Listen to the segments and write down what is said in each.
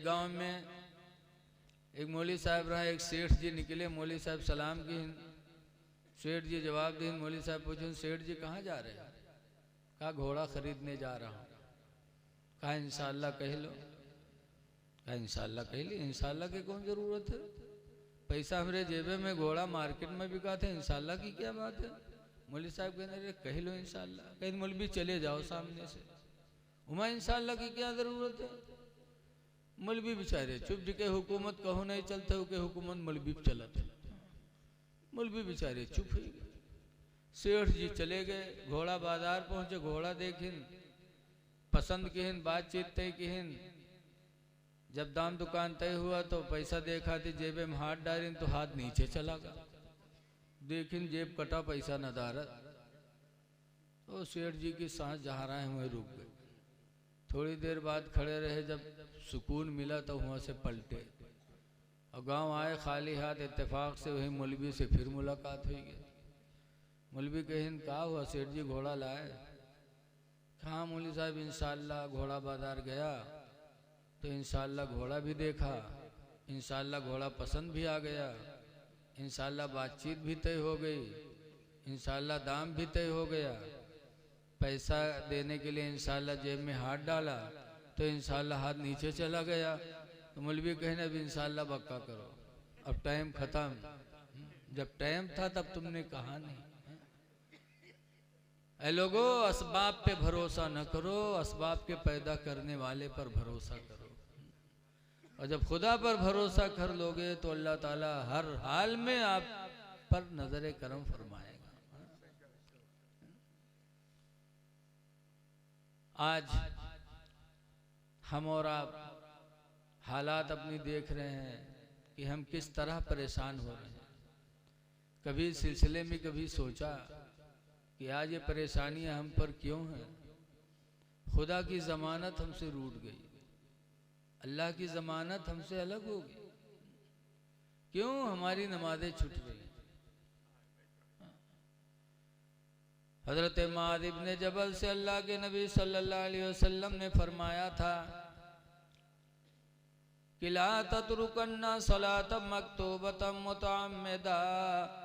गांव में एक मौलवी साहब रहा, एक सेठ जी निकले, मौलवी साहब सलाम की, सेठ जी जवाब दी, मौलवी साहब पूछे सेठ जी कहाँ जा रहे हैं? कहा घोड़ा खरीदने जा रहा हूँ। कहा इंशाअल्लाह कह लो। कहा इंशाअल्लाह कह ली, इंशाअल्लाह की कौन ज़रूरत है, पैसा हमारे जेबे में, घोड़ा मार्केट में बिका थे, इंशाअल्लाह की क्या बात है? मौलवी साहब कहने रहे कह लो इंशाअल्लाह। कहीं मौलवी चले जाओ सामने से, उमा इंशाअल्लाह की क्या ज़रूरत है? मौलवी बेचारे चुप जिके हुकूमत कहो नहीं चलते हो के हुकूमत मौलवी चलते, मौलवी बेचारे चुप हो गए। सेठ जी चले गए, घोड़ा बाजार पहुंचे, घोड़ा देखिन, पसंद किहिन, बातचीत तय किहिन। जब दाम दुकान तय हुआ तो पैसा देखा थी, जेबे में हाथ डालिन तो हाथ नीचे चला गया, देखिन जेब कटा, पैसा नदारत। तो सेठ जी की सांस जहाँ रहे हुए रुक गई। थोड़ी देर बाद खड़े रहे, जब सुकून मिला तो वहाँ से पलटे और गांव आए खाली हाथ। इत्तेफाक से वही मौलवी से फिर मुलाकात हुई गई। मौलवी कहिन कहा हुआ सेठ जी घोड़ा लाए? कहाँ मौलवी साहब इंशाअल्लाह घोड़ा बाजार गया तो इंशाअल्लाह घोड़ा भी देखा, इंशाअल्लाह घोड़ा पसंद भी आ गया, इंशाअल्लाह बातचीत भी तय हो गई, इंशाअल्लाह दाम भी तय हो गया, पैसा देने के लिए इंशाअल्लाह जेब में हाथ डाला तो इंशाअल्लाह हाथ नीचे चला गया। तो मौलवी कहने अब इंशाअल्लाह बक्का करो, अब टाइम खत्म, जब टाइम था तब तुमने कहा नहीं। ऐ लोगो असबाब पे भरोसा न करो, असबाब के पैदा करने वाले पर भरोसा करो। और जब खुदा पर भरोसा कर लोगे तो अल्लाह ताला हर हाल में आप पर नजर करम फरमाएगा। आज हम और आप हालात अपनी देख रहे हैं कि हम किस तरह परेशान हो रहे हैं। कभी इस सिलसिले में कभी सोचा कि आज ये परेशानियां हम पर क्यों हैं? खुदा की ज़मानत हमसे रूठ गई, अल्लाह की ज़मानत हमसे अलग हो गई, क्यों हमारी नमाजें छूट गई? हज़रत मुआज़ इब्न जबल से अल्लाह के नबी सल्लल्लाहु अलैहि वसल्लम ने फरमाया था कि ला ततरुकन्ना सलात मक्तूबतम मुतअम्मिदा।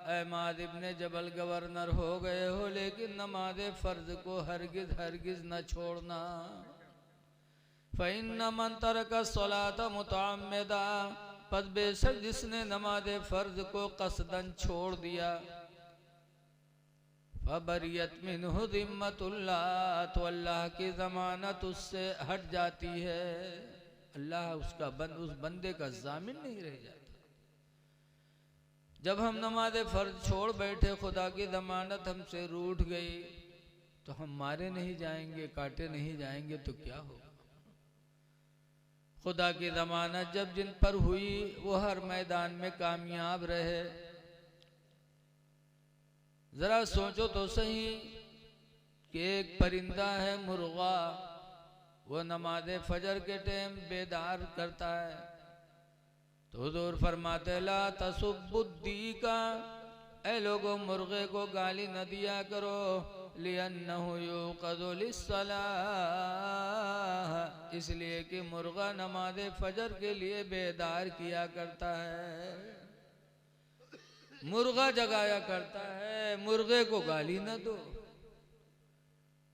ऐ मुआज़ इब्न जबल गवर्नर हो गए हो लेकिन नमाज फ़र्ज को हरगिज़ हरगिज़ न छोड़ना। फ़इन्न मन तरक सलात मुतअम्मिदा, पस बेशक जिसने नमाज फ़र्ज को कसदन छोड़ दिया, फबरियत मिन्हु ज़िम्मतुल्लाह, तो अल्लाह की ज़मानत उससे हट जाती है, अल्लाह उस बंदे का जामिन नहीं रह जाता। जब हम नमाज फ़र्ज छोड़ बैठे, खुदा की ज़मानत हमसे रूठ गई, तो हम मारे नहीं जाएंगे, काटे नहीं जाएंगे तो क्या होगा? खुदा की ज़मानत जब जिन पर हुई वो हर मैदान में कामयाब रहे। ज़रा सोचो तो सही कि एक परिंदा है मुर्गा, वो नमाज फजर के टाइम बेदार करता है, तो हुज़ूर फरमाते ला तसुब्बुद्दी का, ऐ लोगों मुर्गे को गाली न दिया करो, लिअन्नहु युक़ज़ु लिस्सलाह, इसलिए कि मुर्गा नमाज फजर के लिए बेदार किया करता है, मुर्गा जगाया करता है, मुर्गे को गाली न दो।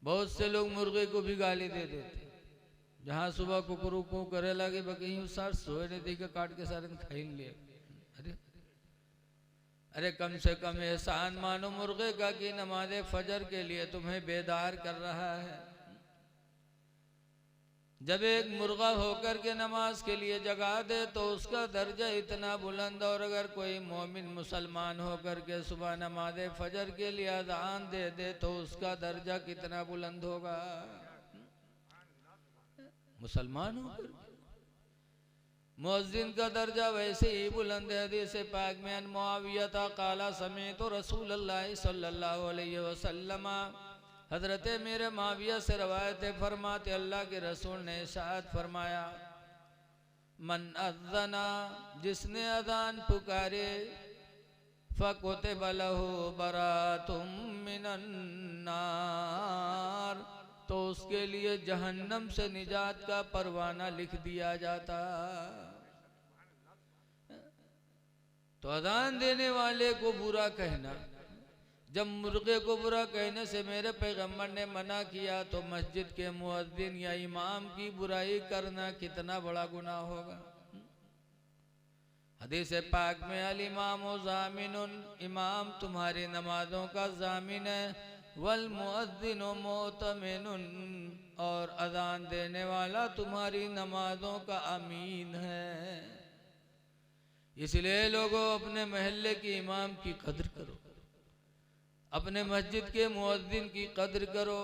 बहुत से लोग मुर्गे को भी गाली दे देते, जहाँ सुबह कुकरू को करे लगे बकहीं सार सोए नहीं देखा काट के सारे खाई लिए। अरे कम से कम एहसान मानो मुर्गे का कि नमाज फजर के लिए तुम्हें बेदार कर रहा है। जब एक मुर्गा होकर के नमाज के लिए जगा दे तो उसका दर्जा इतना बुलंद, और अगर कोई मोमिन मुसलमान होकर के सुबह नमाज फजर के लिए अज़ान दे दे तो उसका दर्जा कितना बुलंद होगा? मुसलमान होकर मुअज्जिन का दर्जा वैसे ही बुलंद है। हदीस पाक में अन मुआविया क़ाला समीअतु रसूलल्लाह सल्लल्लाहु अलैहि वसल्लम, हजरत मेरे मुआविया से रवायत फरमाते अल्लाह के रसूल ने इरशाद फरमाया, मन अज़्ज़ना, जिसने अज़ान पुकारे, फ़कुतिब लहु बराअतुम मिनन नार, तो तो उसके लिए जहन्नम से निजात का परवाना लिख दिया जाता। तो अजान देने वाले को बुरा कहना, जब मुर्गे को बुरा कहने से मेरे पैगंबर ने मना किया, तो मस्जिद के मुअज्जिन या इमाम की बुराई करना कितना बड़ा गुनाह होगा। हदीस पाक में अल इमाम ज़ामिनुन, इमाम तुम्हारी नमाजों का ज़ामिन है, वल मुअज्जिन मुअतमिनुन, और अजान देने वाला तुम्हारी नमाजों का अमीन है। इसलिए लोगों अपने महल्ले के इमाम की कद्र करो, अपने मस्जिद के मुअज्जिन की कद्र करो।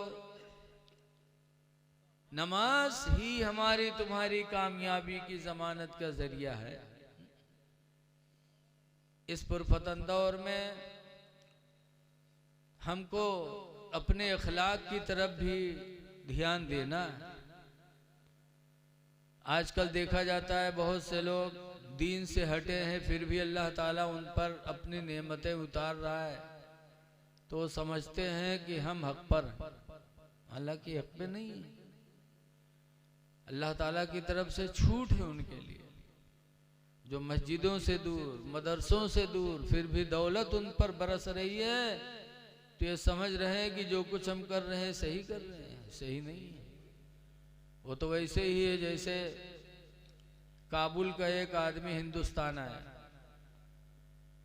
नमाज ही हमारी तुम्हारी कामयाबी की जमानत का जरिया है। इस पुरफतन दौर में हमको अपने अखलाक की तरफ भी ध्यान देना है। आजकल देखा जाता है बहुत से लोग दीन से हटे हैं, फिर भी अल्लाह ताला उन पर अपनी नेमतें उतार रहा है, तो समझते हैं कि हम हक पर हैं, हालांकि हक पे नहीं है। अल्लाह ताला की तरफ से छूट है उनके लिए, जो मस्जिदों से दूर, मदरसों से दूर, फिर भी दौलत उन पर बरस रही है, तो ये समझ रहे हैं कि जो कुछ हम कर रहे हैं सही कर रहे हैं। सही नहीं है। वो तो वैसे ही है जैसे काबुल का एक आदमी हिंदुस्तान आया,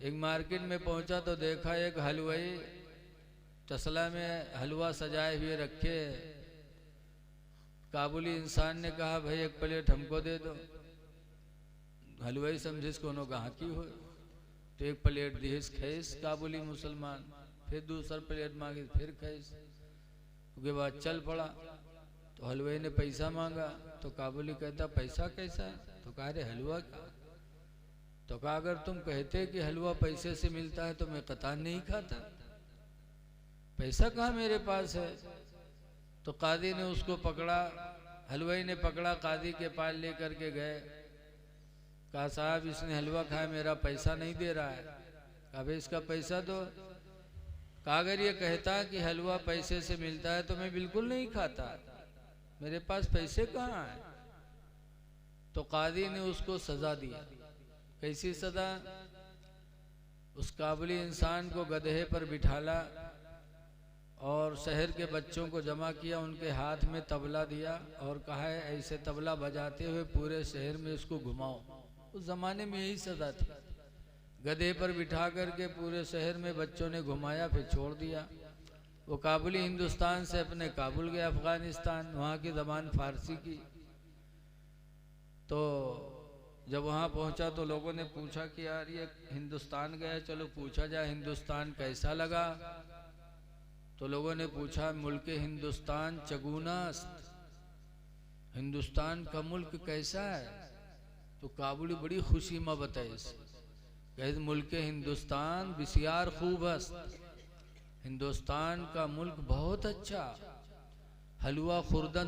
एक मार्केट में पहुंचा तो देखा एक हलवाई तसला में हलवा सजाए हुए रखे। काबुली इंसान ने कहा भाई एक प्लेट हमको दे दो। हलवाई समझे कोनो गाहकी हो, तो एक प्लेट दिस खैस काबुली मुसलमान, फिर दूसरा प्लेट मांगी, फिर खैस। उसके बाद चल पड़ा, तो हलवाई ने पैसा मांगा, तो काबुली कहता पैसा कैसा है? तो कहा रे हलवा का। तो कहा अगर तुम कहते कि हलवा पैसे से मिलता है तो मैं कतान नहीं खाता, पैसा कहाँ मेरे पास है। तो कादी ने उसको पकड़ा, हलवाई ने पकड़ा, कादी के पास लेकर के गए। कहा साहब इसने हलवा खाया, मेरा पैसा नहीं दे रहा है। कहा भाई इसका पैसा दो। कहा अगर ये कहता कि हलवा पैसे से मिलता है तो मैं बिल्कुल नहीं खाता, मेरे पास पैसे कहाँ हैं। तो कादी ने उसको सजा दिया। कैसी सजा? उस काबुली इंसान को गधे पर बिठाला और शहर के बच्चों को जमा किया, उनके हाथ में तबला दिया और कहा है ऐसे तबला बजाते हुए पूरे शहर में इसको घुमाओ। उस जमाने में यही सजा थी। गधे पर बिठा करके पूरे शहर में बच्चों ने घुमाया, फिर छोड़ दिया। वो काबुली हिंदुस्तान से अपने काबुल गया अफगानिस्तान, वहाँ की ज़बान फारसी की। तो जब वहाँ पहुँचा तो लोगों ने पूछा कि यार ये हिंदुस्तान गया, चलो पूछा जाए हिंदुस्तान कैसा लगा। तो लोगों ने पूछा मुल्क हिंदुस्तान चगुनास्त, हिंदुस्तान का मुल्क कैसा है। तो काबुली बड़ी खुशी में बताए, कहे मुल्क हिंदुस्तान बिसियार खूब हस्त, हिंदुस्तान का मुल्क बहुत अच्छा, हलवा खुर्दन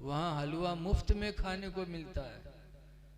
वहाँ हलवा मुफ्त में खाने को मिलता है।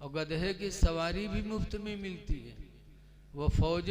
और गधे की सवारी भी मुफ्त में मिलती है। वह फौज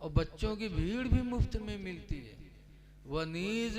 और बच्चों की भीड़ भी मुफ्त में मिलती है। वह नीज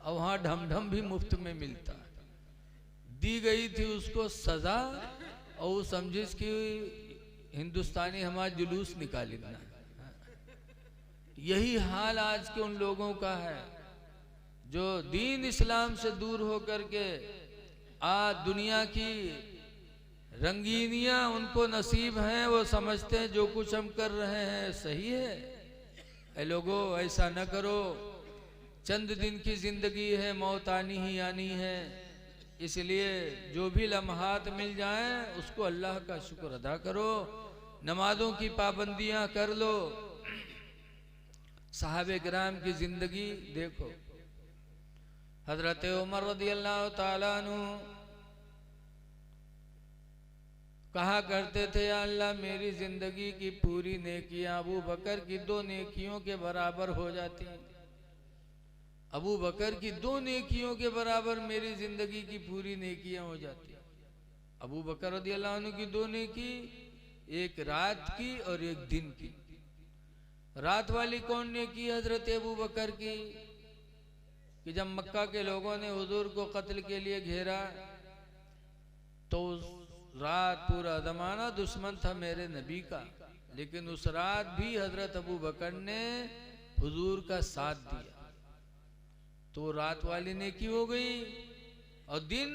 और वहाँ ढम ढम भी मुफ्त में मिलता है। दी गई थी उसको सजा, और वो समझिस कि हिंदुस्तानी हमारा जुलूस निकाली ना। यही हाल आज के उन लोगों का है जो दीन इस्लाम से दूर होकर के आज दुनिया की रंगीनियां उनको नसीब हैं, वो समझते हैं जो कुछ हम कर रहे हैं सही है। ऐ लोगों ऐसा न करो, चंद दिन की जिंदगी है, मौत आनी ही आनी है। इसलिए जो भी लम्हात मिल जाएं उसको अल्लाह का शुक्र अदा करो, नमाजों की पाबंदियां कर लो। साहबे किराम की जिंदगी देखो। हजरत उमर रदियल्लाहु ताला अन्हु कहा करते थे या अल्लाह मेरी जिंदगी की पूरी नेकियां अबू बकर की 2 नेकियों के बराबर हो जाती। अबू बकर की 2 नेकियों के बराबर मेरी जिंदगी की पूरी नेकियां हो जाती। अबू बकर रदियल्लाहु अन्हु की 2 नेकी, एक रात की और एक दिन की। रात वाली कौन ने की? हजरत अबू बकर की, कि जब मक्का के लोगों ने हुजूर को कत्ल के लिए घेरा तो उस रात पूरा जमाना दुश्मन था मेरे नबी का, लेकिन उस रात भी हजरत अबू बकर ने हुजूर का साथ दिया, तो रात वाली नेकी हो गई। और दिन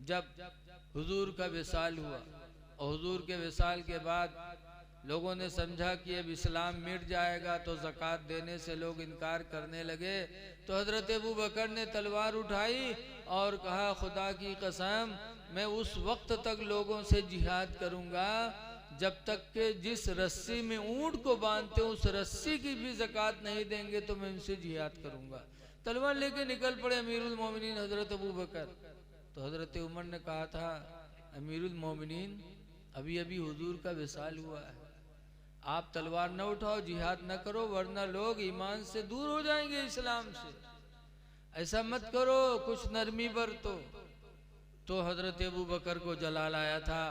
जब हुजूर का विसाल हुआ और हुजूर के विसाल के बाद लोगों ने समझा कि अब इस्लाम मिट जाएगा, तो ज़कात देने से लोग इनकार करने लगे, तो हजरत अबू बकर ने तलवार उठाई और कहा, खुदा की कसम मैं उस वक्त तक लोगों से जिहाद करूंगा जब तक के जिस रस्सी में ऊंट को बांधते उस रस्सी की भी ज़कात नहीं देंगे तो मैं उनसे जिहाद करूंगा। तलवार लेके निकल पड़े अमीरुल मोमिनीन हजरत अबू बकर। तो हजरत उमर ने कहा था, अमीरुल मोमिनीन अभी अभी हुजूर का विसाल हुआ है, आप तलवार न उठाओ, जिहाद न करो, वरना लोग ईमान से दूर हो जाएंगे, इस्लाम से। ऐसा मत करो, कुछ नरमी बरतो। तो हजरत अबू बकर को जलाल आया था,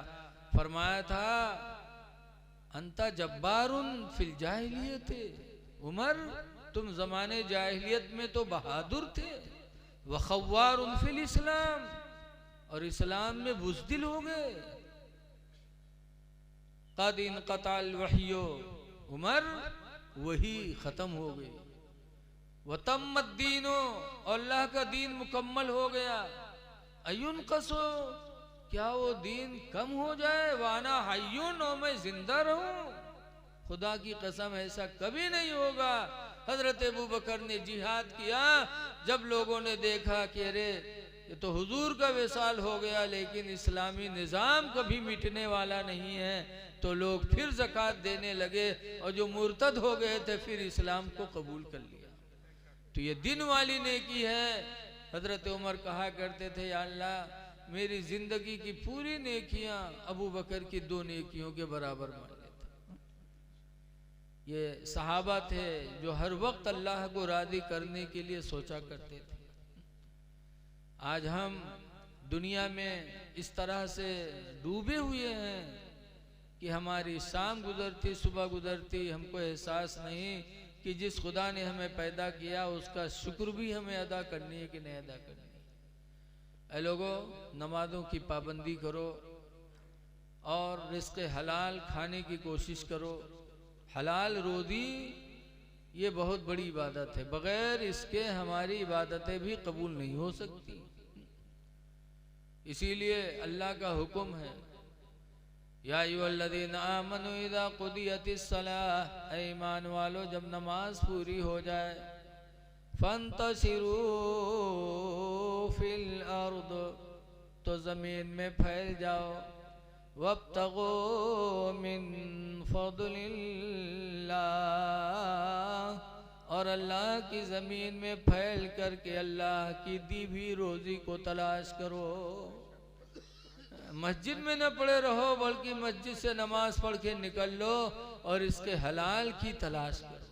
फरमाया था, अंता जब्बारुन फिल जाहिलियत, उमर तुम जमाने जाहिलियत में तो बहादुर थे, व खव्वारुन फिल इस्लाम, और इस्लाम में बुज़दिल हो गए। कद इनक़ताल वहियो, उमर वही खत्म हो गई। वतम्मद दीनो, अल्लाह का दीन मुकम्मल हो गया। अयुन कसो, क्या वो दीन कम हो जाए? वाना हय्युन, और मैं जिंदा रहूं? खुदा की कसम ऐसा कभी नहीं होगा। हजरत अबू बकर ने जिहाद किया। जब लोगों ने देखा कि अरे ये तो हुजूर का विसाल हो गया, लेकिन इस्लामी निज़ाम कभी मिटने वाला नहीं है, तो लोग फिर ज़कात देने लगे, और जो मुर्तद हो गए थे फिर इस्लाम को कबूल कर लिया। तो ये दिन वाली नेकी है। हजरत उमर कहा करते थे, या अल्लाह मेरी जिंदगी की पूरी नेकियां अबू बकर की 2 नेकियों के बराबर मान लेता। ये सहाबा थे जो हर वक्त अल्लाह को राज़ी करने के लिए सोचा करते थे। आज हम दुनिया में इस तरह से डूबे हुए हैं कि हमारी शाम गुजरती सुबह गुजरती हमको एहसास नहीं कि जिस खुदा ने हमें पैदा किया उसका शुक्र भी हमें अदा करनी है कि नहीं अदा करनी है। ऐ लोगों, नमाज़ों की पाबंदी करो और रिज़्क़ हलाल खाने की कोशिश करो। हलाल रोज़ी ये बहुत बड़ी इबादत है, बग़ैर इसके हमारी इबादतें भी कबूल नहीं हो सकती। इसीलिए अल्लाह का हुक्म है, या अय्युहल्लज़ीना आमनू इज़ा क़ुदियतिस सलाह, ऐ ईमान वालो जब नमाज पूरी हो जाए, फंतशिरू फिल अर्द, तो ज़मीन में फैल जाओ, वब्तगू मिन फ़ज़लिल्लाह, और अल्लाह की ज़मीन में फैल करके अल्लाह की दी हुई रोज़ी को तलाश करो। मस्जिद में न पड़े रहो, बल्कि मस्जिद से नमाज पढ़ के निकल लो और इसके हलाल की तलाश करो।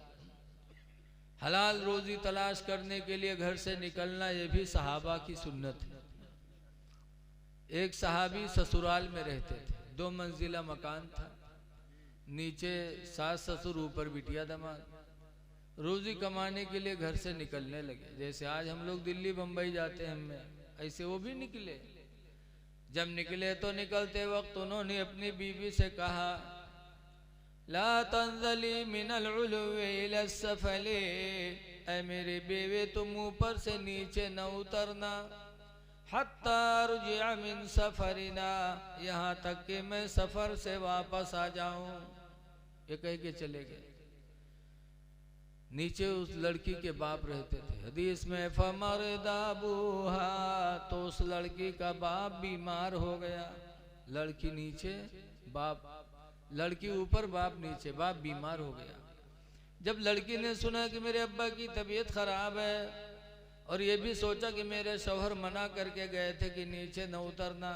हलाल रोज़ी तलाश करने के लिए घर से निकलना ये भी सहाबा की सुन्नत है। एक सहाबी ससुराल में रहते थे, 2 मंजिला मकान था, नीचे सास ससुर, ऊपर बिटिया दामाद। रोज़ी कमाने के लिए घर से निकलने लगे। जैसे आज हम लोग दिल्ली बम्बई जाते हैं, ऐसे वो भी निकले। जब निकले तो निकलते वक्त उन्होंने अपनी बीवी से कहा, ला तंजली मिनल उलुवी इला सफली, ऐ मेरी बीवी तुम ऊपर से नीचे न उतरना, हत्ता रुजिअ मिन सफरिना, यहाँ तक कि मैं सफर से वापस आ जाऊं। ये कह के चले गए। नीचे उस लड़की के बाप रहते थे। हदीस में फमरदा अबूहा, तो उस लड़की का बाप बीमार हो गया। लड़की नीचे बाप, लड़की ऊपर बाप नीचे, बाप बीमार हो गया। जब लड़की ने सुना कि मेरे अब्बा की तबीयत खराब है, और ये भी सोचा कि मेरे शौहर मना करके गए थे कि नीचे न उतरना,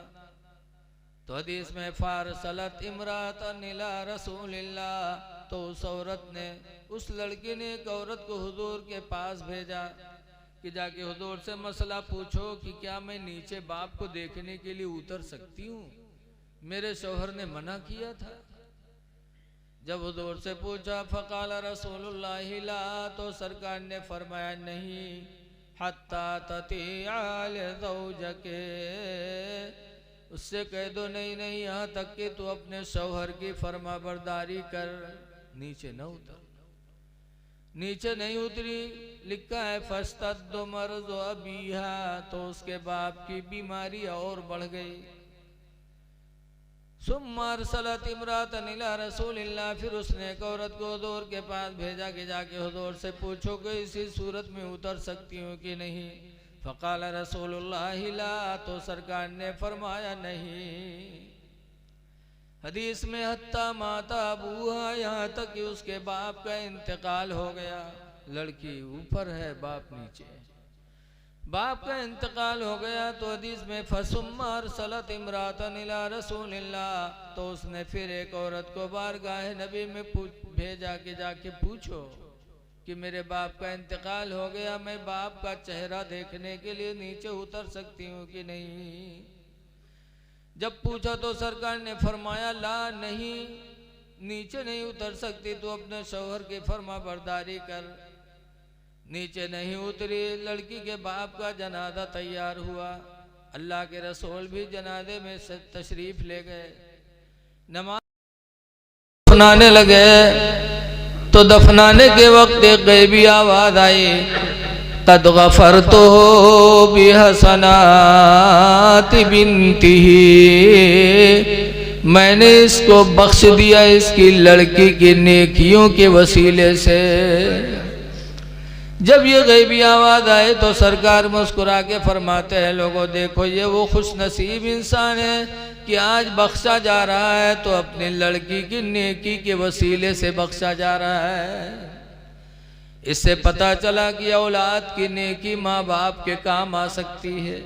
तो हदीस में फारसलत इमरातन इला रसूलिल्लाह, तो उस औरत ने, उस लड़की ने एक औरत को हुजूर के पास भेजा कि जाके हुजूर से मसला पूछो कि क्या मैं नीचे बाप को देखने के लिए उतर सकती हूँ, मेरे शौहर ने मना किया था। जब हुजूर से पूछा फ़क़ाल रसूलुल्लाह ला, तो सरकार ने फरमाया नहीं, हत्ता ततीअ ज़ौजके, उससे कह दो नहीं नहीं, यहाँ तक कि तू अपने शौहर की फरमाबरदारी कर, नीचे न उतर। नीचे नहीं उतरी, लिखा है फस्तद्दु मर्ज़ु अबीहा, तो उसके बाप की बीमारी और बढ़ गई। सुम्मा अरसलत इमरातन इला रसूलिल्लाह, फिर उसने एक औरत को हुजूर के पास भेजा कि जाके हुजूर से पूछो कि इसी सूरत में उतर सकती हूँ कि नहीं। फ़क़ाल रसूलुल्लाह ला, तो सरकार ने फरमाया नहीं। हदीस में हत्ता माता अबूहा, यहाँ तक कि उसके बाप का इंतकाल हो गया। लड़की ऊपर है, बाप नीचे, बाप का इंतकाल हो गया। तो हदीस में फसुम्मा अरसलत इमरातन इला रसूलिल्लाह, तो उसने फिर एक औरत को बारगाह नबी में भेजा कि जाके पूछो कि मेरे बाप का इंतकाल हो गया, मैं बाप का चेहरा देखने के लिए नीचे उतर सकती हूँ कि नहीं। जब पूछा तो सरकार ने फरमाया ला, नहीं, नीचे नहीं उतर सकती, तो अपने शौहर की फरमाबरदारी कर। नीचे नहीं उतरी, लड़की के बाप का जनाजा तैयार हुआ। अल्लाह के रसूल भी जनाजे में तशरीफ ले गए। नमाज दफनाने लगे तो दफनाने के वक्त एक गैबी आवाज आई, कद गफरतु बिहसनाति बिन्तिही, मैंने इसको बख्श दिया इसकी लड़की की नेकियों के वसीले से। जब ये गैबी आवाज़ आए तो सरकार मुस्कुरा के फरमाते हैं, लोगों देखो ये वो खुश नसीब इंसान है कि आज बख्शा जा रहा है तो अपनी लड़की की नेकी के वसीले से बख्शा जा रहा है। इससे पता चला कि औलाद की नेकी माँ बाप के काम आ सकती है।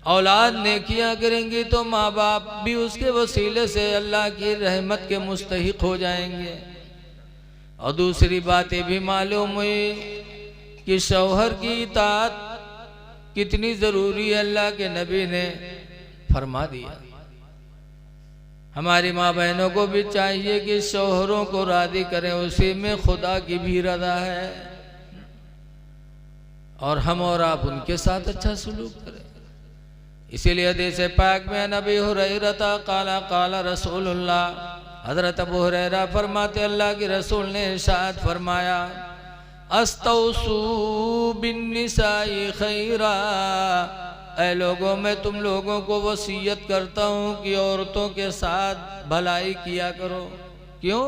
औलाद नेकियां करेंगी तो माँ बाप भी उसके वसीले से अल्लाह की रहमत के मुस्तहिक हो जाएंगे। और दूसरी बात ये भी मालूम हुई कि शौहर की इताअत कितनी ज़रूरी है, अल्लाह के नबी ने फरमा दिया। हमारी माँ बहनों को भी चाहिए कि शौहरों को राज़ी करें, उसी में खुदा की भी रज़ा है, और हम और आप उनके साथ अच्छा सलूक करें। इसीलिए हदीस पाक में नबी हुरैरा काला काला रसूलुल्लाह, हज़रत अबू हुरैरा फरमाते अल्लाह के रसूल ने इरशाद फरमाया, अस्तौसू बिन्निसाई खैरा, ऐ लोगों मैं तुम लोगों को वसीयत करता हूँ कि औरतों के साथ भलाई किया करो। क्यों?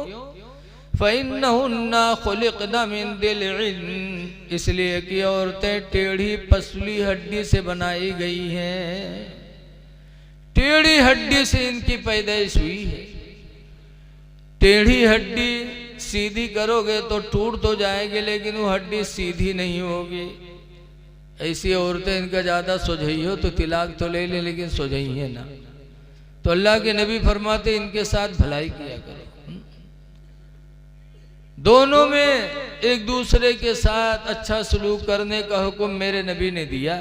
फ़इन्नहुन्ना खुलिक़ना मिन दिल्इन, इसलिए कि औरतें टेढ़ी पसली हड्डी से बनाई गई हैं। टेढ़ी हड्डी से इनकी पैदाइश हुई है। टेढ़ी हड्डी सीधी करोगे तो टूट तो जाएगी, लेकिन वो हड्डी सीधी नहीं होगी। ऐसी औरतें इनका ज़्यादा सुझई हो तो तिलाक तो ले ले, लेकिन सुझई है ना। तो अल्लाह के नबी फरमाते इनके साथ भलाई किया करो। दोनों में एक दूसरे के साथ अच्छा सलूक करने का हुक्म मेरे नबी ने दिया।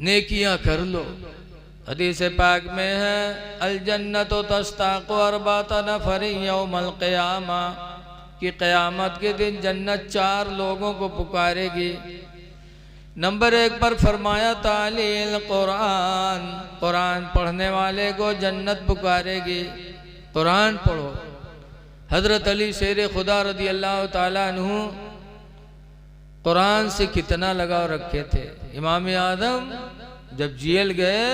नेकियां कर लो। हदीस पाक में है, अल जन्नतो तस्ताक़ु अर्बाता नफ़रिन यौमल क़ियामा, कि क़यामत के दिन जन्नत 4 लोगों को पुकारेगी। नंबर 1 पर फरमाया तालील कुरान, कुरान पढ़ने वाले को जन्नत पुकारेगी। कुरान पढ़ो। हज़रत अली शेर खुदा रज़ी अल्लाह ताला अन्हु कुरान से कितना लगाव रखे थे। इमाम आदम जब जेल गए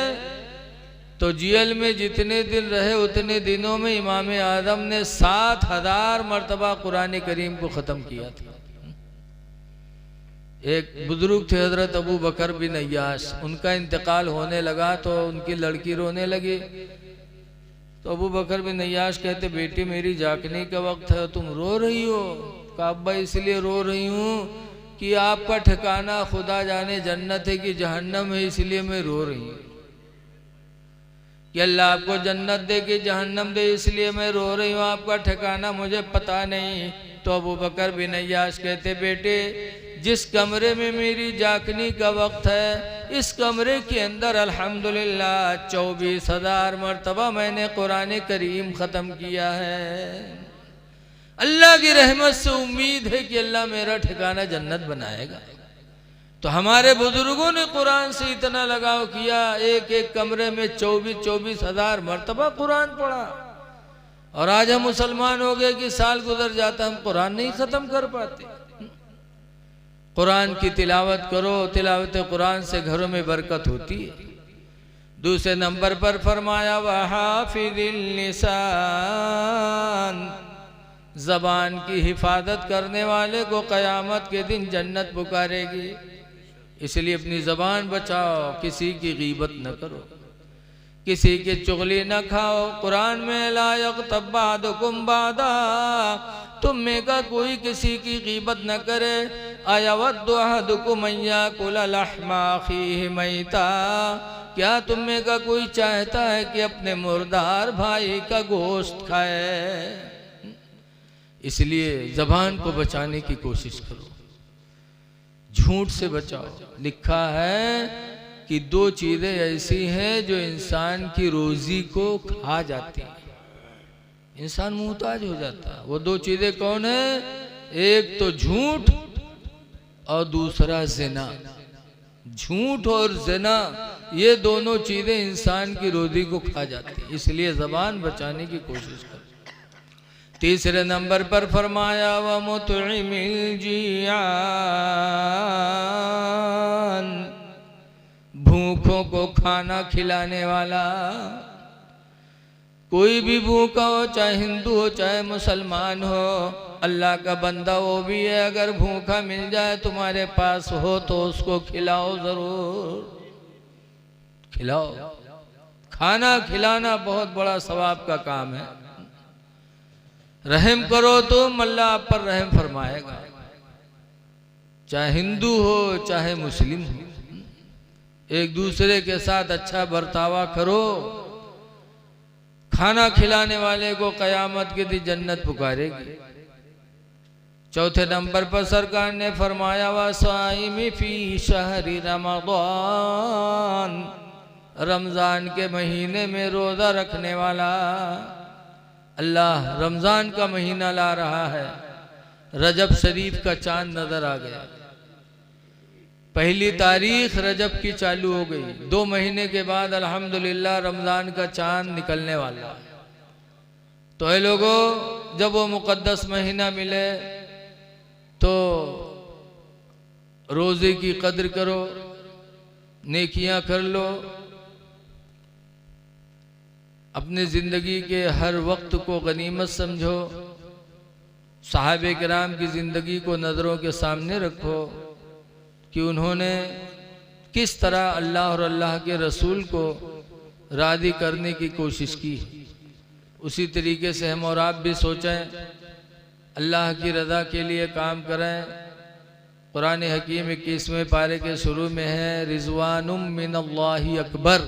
तो जेल में जितने दिन रहे उतने दिनों में इमाम आदम ने 7000 मरतबा कुरान करीम को ख़त्म किया था। एक बुजुर्ग थे हज़रत अबू बकर बिन अय्याश, उनका इंतकाल होने लगा तो उनकी लड़की रोने लगी। तो अबू बकर बिन अय्याश कहते, बेटी मेरी जागने का वक्त है, तुम रो रही हो? कहा अब्बा इसलिए रो रही हूँ कि आपका ठिकाना खुदा जाने जन्नत है कि जहन्नम है, इसलिए मैं रो रही हूँ। कि अल्लाह आपको जन्नत दे कि जहन्नम दे, इसलिए मैं रो रही हूँ, आपका ठिकाना मुझे पता नहीं। तो अबू बकर बिन अय्याश कहते, बेटे जिस कमरे में मेरी जागने का वक्त है इस कमरे के अंदर अल्हम्दुलिल्लाह 24,000 मरतबा मैंने कुरान करीम ख़त्म किया है। अल्लाह की रहमत से उम्मीद है कि अल्लाह मेरा ठिकाना जन्नत बनाएगा। तो हमारे बुजुर्गों ने कुरान से इतना लगाव किया, एक एक कमरे में 24,000 मरतबा कुरान पढ़ा। और आज हम मुसलमान हो गए कि साल गुजर जाता हम कुरान नहीं ख़त्म कर पाते। कुरान की तिलावत करो, तिलावत कुरान से घरों में बरकत होती है। दूसरे नंबर पर फरमाया वहाफिज़िल लिसान, ज़बान की हिफाजत करने वाले को क़यामत के दिन जन्नत पुकारेगी। इसलिए अपनी ज़बान बचाओ, किसी की गीबत न करो, किसी की चुगली न खाओ। कुरान में ला यग़्तब बअदुकुम बअदा, तुम में का कोई किसी की गीबत न करे। अयवद्दु अहदुकुम अन याकुला लहमा अख़ीहि मैता, क्या तुम में का कोई चाहता है कि अपने मुर्दार भाई का गोश्त खाए। इसलिए ज़बान को बचाने की कोशिश करो, झूठ से बचाओ। लिखा है कि 2 चीज़ें ऐसी हैं जो इंसान की रोज़ी को खा जाती हैं, इंसान मुहताज हो जाता है। वो 2 चीज़ें कौन है? एक तो झूठ और दूसरा ज़िना। झूठ और ज़िना ये दोनों चीज़ें इंसान की रोज़ी को खा जाती हैं। इसलिए ज़बान बचाने की कोशिश करो। तीसरे नंबर पर फरमाया व मुतइमिल जियान, भूखों को खाना खिलाने वाला। कोई भी भूखा हो, चाहे हिंदू हो चाहे मुसलमान हो, अल्लाह का बंदा वो भी है। अगर भूखा मिल जाए तुम्हारे पास हो तो उसको खिलाओ, जरूर खिलाओ। खाना खिलाना बहुत बड़ा सवाब का काम है। रहम करो तो अल्लाह आप पर रहम फरमाएगा, चाहे हिंदू हो चाहे मुस्लिम हो। एक दूसरे के साथ अच्छा बर्तावा करो। खाना खिलाने वाले को क़यामत के दिन जन्नत पुकारेगी। चौथे नंबर पर सरकार ने फरमाया वसाइमी फी शहरी रमज़ान, रमज़ान के महीने में रोज़ा रखने वाला। अल्लाह रमज़ान का महीना ला रहा है, रजब शरीफ का चांद नज़र आ गया। 1 तारीख रजब की चालू हो गई। 2 महीने के बाद अल्हम्दुलिल्लाह रमज़ान का चांद निकलने वाला। तो ऐ लोगों, जब वो मुक़द्दस महीना मिले तो रोज़े की कद्र करो, नेकियां कर लो। अपने ज़िंदगी के हर वक्त को गनीमत समझो। सहाबे किराम की ज़िंदगी को नज़रों के सामने रखो कि उन्होंने किस तरह अल्लाह और अल्लाह के रसूल को राज़ी करने की कोशिश की। उसी तरीके से हम और आप भी सोचें, अल्लाह की रज़ा के लिए काम करें। कुरान हकीम 21वें पारे के शुरू में है रिज़वानुम मिनल्लाहि अकबर,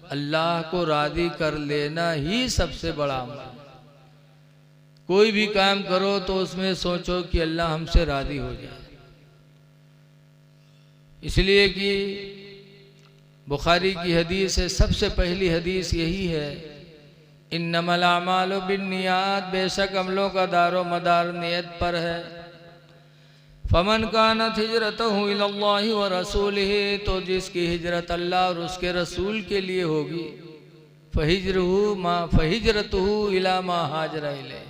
अल्लाह को राज़ी कर लेना ही सबसे बड़ा अमल। कोई भी काम करो तो उसमें सोचो कि अल्लाह हमसे राज़ी हो जाए। इसलिए कि बुखारी की हदीस है, सबसे पहली हदीस यही है, इन्नमल अमालु बिन्नियात, बेशक अमलों का दारो मदार नियत पर है। फमन कानत हिजरतहु इलल्लाहि व रसूलिही, तो जिसकी हिजरत अल्लाह और उसके रसूल के लिए होगी, फहिजरतहु इला मा हाजरा इलैह,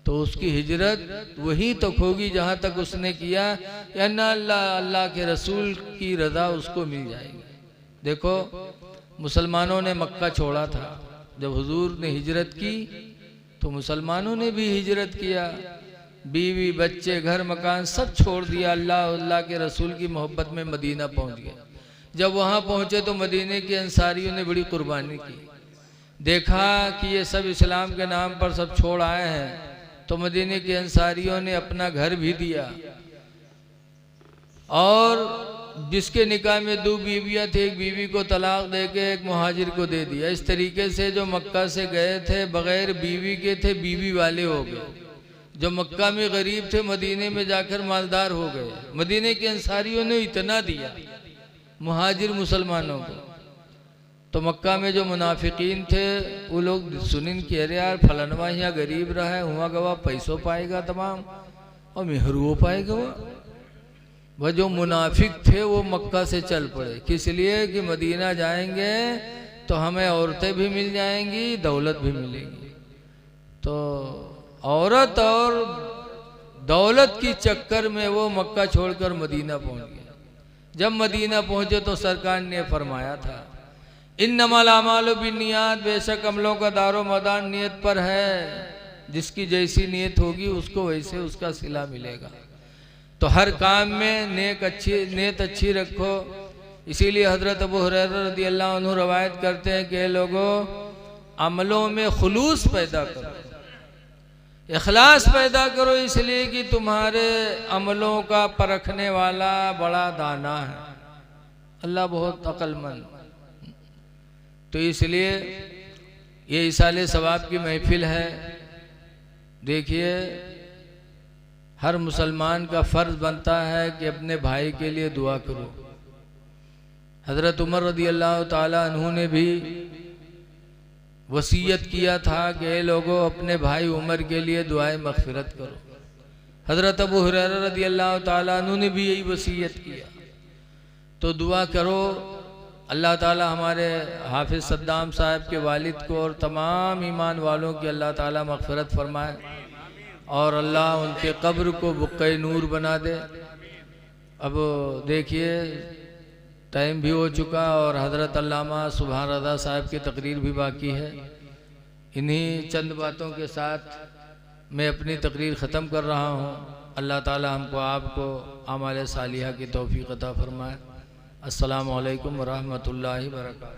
तो उसकी हिजरत वहीं तक होगी जहाँ तक उसने किया, या अल्लाह के रसूल की रज़ा उसको मिल जाएगी। देखो, मुसलमानों ने मक्का छोड़ा था, जब हुजूर ने हिजरत की तो मुसलमानों ने भी हिजरत किया। बीवी बच्चे घर मकान सब छोड़ दिया, अल्लाह के रसूल की मोहब्बत में मदीना पहुंच गए। जब वहां पहुंचे तो मदीने के अंसारियों ने बड़ी कुर्बानी की। देखा कि ये सब इस्लाम के नाम पर सब छोड़ आए हैं, तो मदीने के अंसारियों ने अपना घर भी दिया। और जिसके निकाह में 2 बीवियां थी, एक बीवी को तलाक दे के एक मुहाजिर को दे दिया। इस तरीके से जो मक्का से गए थे बगैर बीवी के थे, बीवी वाले हो गए। जो मक्का में गरीब थे, मदीने में जाकर मालदार हो गए। मदीने के अंसारियों ने इतना दिया मुहाजिर मुसलमानों को। तो मक्का में जो मुनाफिकीन थे वो लोग सुनिन कि अरे यार फलनवा यहाँ गरीब रहा है, हुआ गवा पैसों पाएगा तमाम और मेहरू पाएगा। वह जो मुनाफिक थे वो मक्का से चल पड़े, किस लिए कि मदीना जाएंगे तो हमें औरतें भी मिल जाएंगी, दौलत भी मिलेगी। तो औरत और दौलत की चक्कर में वो मक्का छोड़कर मदीना पहुंच गए। जब मदीना पहुंचे तो सरकार ने फरमाया था इन्नमल अमालु बिन्नियात, बेशक अमलों का दारो मदार नियत पर है, जिसकी जैसी नियत होगी उसको वैसे उसका सिला मिलेगा। तो हर काम में नियत अच्छी रखो। इसीलिए हजरत अबू हुरैरा रदियल्लाहु अन्हु रवायत करते हैं कि लोगों अमलों में खुलूस पैदा करो, इखलास पैदा करो, इसलिए कि तुम्हारे अमलों का परखने वाला बड़ा दाना है, अल्लाह बहुत अक्लमंद। तो इसलिए ये इसाले सवाब की महफिल है। देखिए हर मुसलमान का फ़र्ज बनता है कि अपने भाई के लिए दुआ करो। हज़रत उमर रदियल्लाहु ताला अन्हु ने भी वसीयत किया था कि लोगों अपने भाई उमर के लिए दुआए मग़फ़िरत करो। हज़रत अबू हुरैरा रदियल्लाहु ताला अन्हु ने भी यही वसीयत किया। तो दुआ करो, अल्लाह ताला हमारे हाफिज़ सद्दाम साहब के वालिद को और तमाम ईमान वालों की अल्लाह ताला मग़फ़िरत फरमाए और अल्लाह उनके कब्र को बुक़्क़े नूर बना दे। अब देखिए टाइम भी हो चुका और हज़रत अल्लामा सुभान रज़ा साहब की तकरीर भी बाकी है। इन्हीं चंद बातों के साथ मैं अपनी तकरीर ख़त्म कर रहा हूँ। अल्लाह ताला हमको आपको आमाल सालिहा की तौफ़ीक़ अता फ़रमाए। अस्सलामु अलैकुम व रहमतुल्लाहि व बरकातुहू।